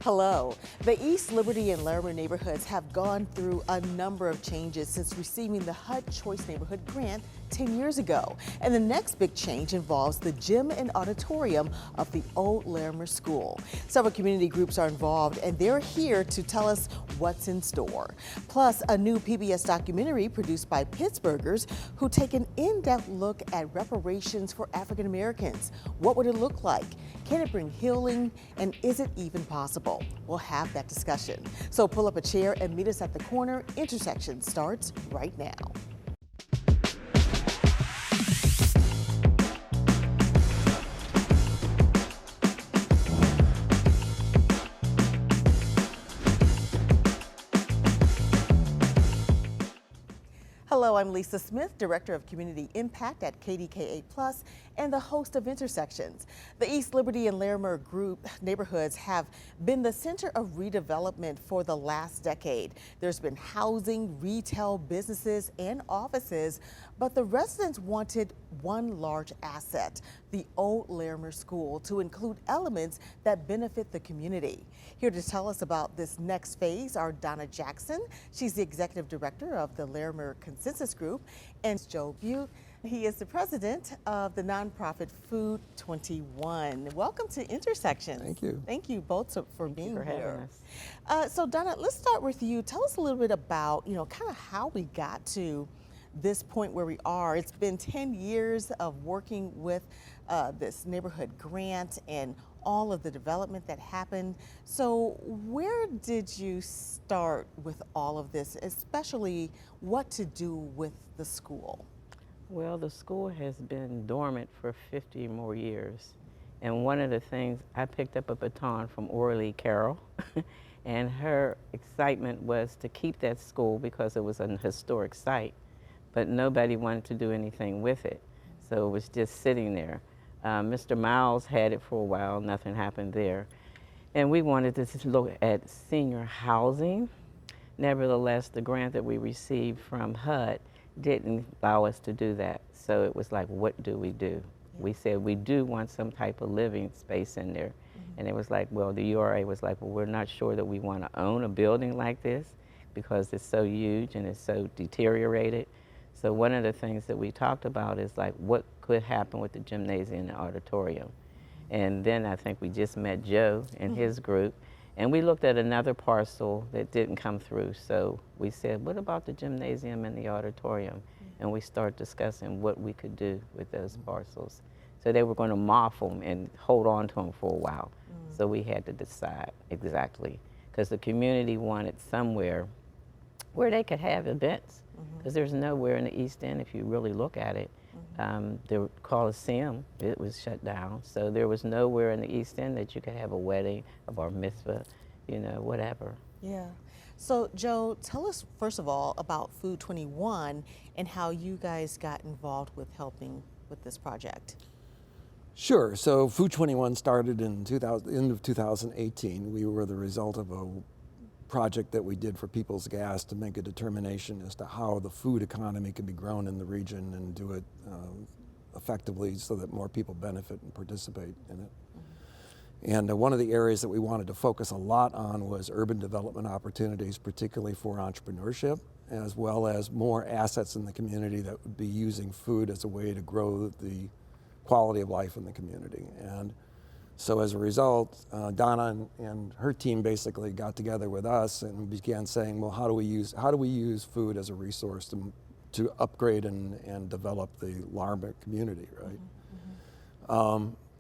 Hello. The East Liberty and Larimer neighborhoods have gone through a number of changes since receiving the HUD Choice Neighborhood Grant 10 years ago. And the next big change involves the gym and auditorium of the old Larimer School. Several community groups are involved and they're here to tell us what's in store. Plus, a new PBS documentary produced by Pittsburghers who take an in-depth look at reparations for African Americans. What would it look like? Can it bring healing? And is it even possible? We'll have that discussion. So pull up a chair and meet us at the corner. Intersection starts right now. Hello, I'm Lisa Smith, Director of Community Impact at KDKA Plus and the host of Intersections. The East Liberty and Larimer group neighborhoods have been the center of redevelopment for the last decade. There's been housing, retail, businesses, and offices, but the residents wanted one large asset, the old Larimer School, to include elements that benefit the community. Here to tell us about this next phase are Donna Jackson. She's the Executive Director of the Larimer Consensus Group, and Joe Butte. He is the president of the nonprofit Food 21. Welcome to Intersections. Thank you. Thank you both for being for having here. us. So Donna, let's start with you. Tell us a little bit about, kind of how we got to this point where we are. It's been 10 years of working with this neighborhood grant and all of the development that happened. So where did you start with all of this, especially what to do with the school? Well, the school has been dormant for 50 more years. And one of the things, I picked up a baton from Orly Carroll, and her excitement was to keep that school because it was an historic site, but nobody wanted to do anything with it. So it was just sitting there. Mr. Miles had it for a while, nothing happened there. And we wanted to look at senior housing. Nevertheless, the grant that we received from HUD didn't allow us to do that. So it was like, what do we do? We said we do want some type of living space in there. And it was like, well, the URA was like, well, we're not sure that we want to own a building like this because it's so huge and it's so deteriorated. So one of the things that we talked about is like, what could happen with the gymnasium and auditorium? And then I think we just met Joe and his group, and we looked at another parcel that didn't come through. So we said, what about the gymnasium and the auditorium? And we started discussing what we could do with those parcels. So they were going to morph them and hold on to them for a while. So we had to decide exactly, because the community wanted somewhere where they could have events, because there's nowhere in the East End, if you really look at it. The Coliseum, it was shut down, so there was nowhere in the East End that you could have a wedding, a bar mitzvah, whatever. Yeah. So Joe, tell us first of all about Food 21 and how you guys got involved with helping with this project. Sure. So Food 21 started in end of 2018. We were the result of a project that we did for People's Gas to make a determination as to how the food economy can be grown in the region and do it effectively so that more people benefit and participate in it. And one of the areas that we wanted to focus a lot on was urban development opportunities, particularly for entrepreneurship, as well as more assets in the community that would be using food as a way to grow the quality of life in the community. And so as a result, Donna and her team basically got together with us and began saying, well, how do we use food as a resource to upgrade and develop the Larimer community, right?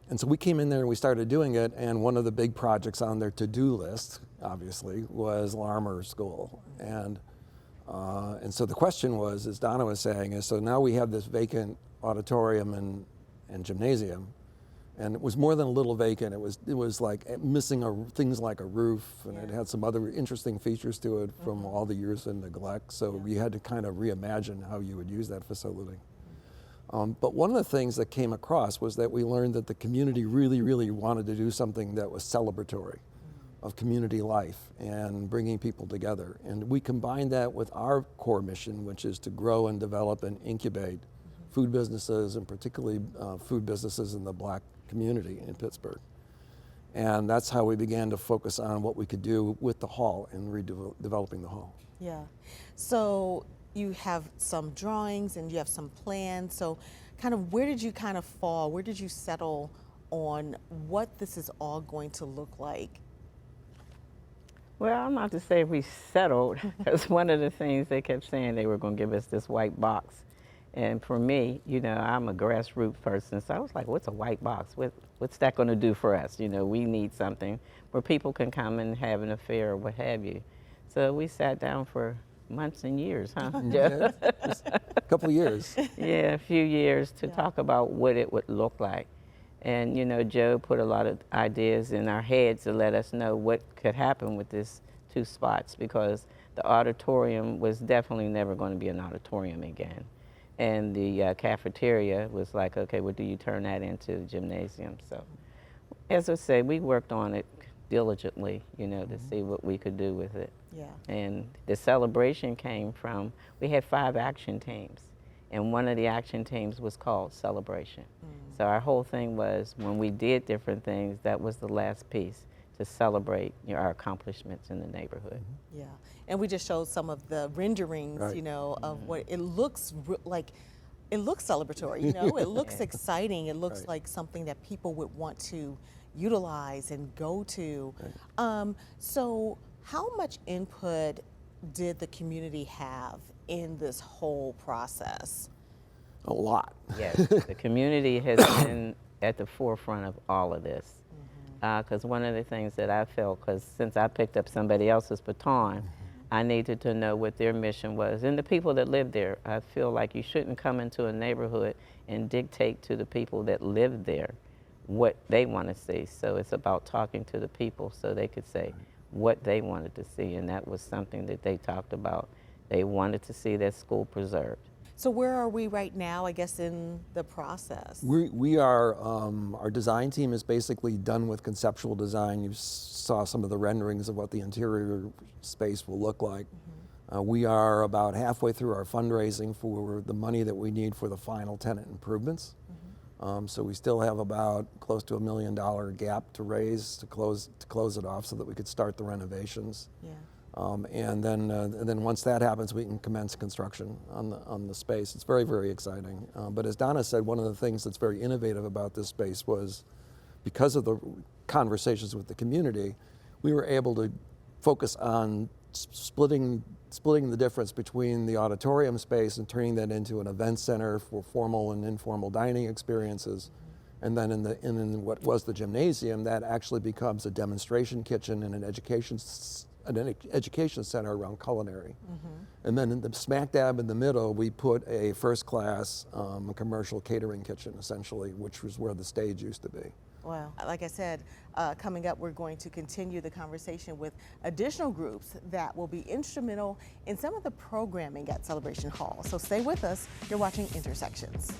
And so we came in there and we started doing it, and one of the big projects on their to-do list, obviously, was Larimer School. And so the question was, as Donna was saying, is so now we have this vacant auditorium and gymnasium, and it was more than a little vacant. It was like missing things like a roof, and it had some other interesting features to it from all the years of neglect. So we had to kind of reimagine how you would use that facility. But one of the things that came across was that we learned that the community really, really wanted to do something that was celebratory of community life and bringing people together. And we combined that with our core mission, which is to grow and develop and incubate food businesses, and particularly food businesses in the Black community in Pittsburgh. And that's how we began to focus on what we could do with the hall and redeveloping the hall. Yeah. So you have some drawings and you have some plans. So kind of where did you kind of fall? Where did you settle on what this is all going to look like? Well, I'm not to say we settled, because one of the things they kept saying, they were going to give us this white box. And for me, you know, I'm a grassroots person, so I was like, what's a white box? What's that going to do for us? You know, we need something where people can come and have an affair or what have you. So we sat down for months and years, huh, Joe? Yeah, just a couple of years. Yeah, a few years to Yeah. talk about what it would look like. And, you know, Joe put a lot of ideas in our heads to let us know what could happen with this 2 spots, because the auditorium was definitely never going to be an auditorium again. And the cafeteria was like, okay, well, do you turn that into a gymnasium? So, as I say, we worked on it diligently, you know, to see what we could do with it. Yeah. And the celebration came from, we had 5 action teams, and one of the action teams was called Celebration. So our whole thing was, when we did different things, that was the last piece, to celebrate, you know, our accomplishments in the neighborhood. Yeah, and we just showed some of the renderings, Right. you know, of what it looks like. It looks celebratory, you know. It looks exciting. It looks Right. like something that people would want to utilize and go to. So, how much input did the community have in this whole process? A lot. Yes, the community has been at the forefront of all of this. Because one of the things that I felt, because since I picked up somebody else's baton, I needed to know what their mission was. And the people that live there, I feel like you shouldn't come into a neighborhood and dictate to the people that live there what they want to see. So it's about talking to the people so they could say what they wanted to see. And that was something that they talked about. They wanted to see their school preserved. So, where are we right now, I guess, in the process? We are, our design team is basically done with conceptual design. You saw some of the renderings of what the interior space will look like. We are about halfway through our fundraising for the money that we need for the final tenant improvements. So we still have about close to $1 million gap to raise to close it off so that we could start the renovations. Yeah. And then once that happens, we can commence construction on the space. It's very, very exciting. But as Donna said, one of the things that's very innovative about this space was, because of the conversations with the community, we were able to focus on splitting the difference between the auditorium space and turning that into an event center for formal and informal dining experiences. And then in what was the gymnasium, that actually becomes a demonstration kitchen and an education center around culinary. And then in the smack dab in the middle, we put a first-class commercial catering kitchen, essentially, which was where the stage used to be. Well, like I said, coming up, we're going to continue the conversation with additional groups that will be instrumental in some of the programming at Celebration Hall. So stay with us. You're watching Intersections.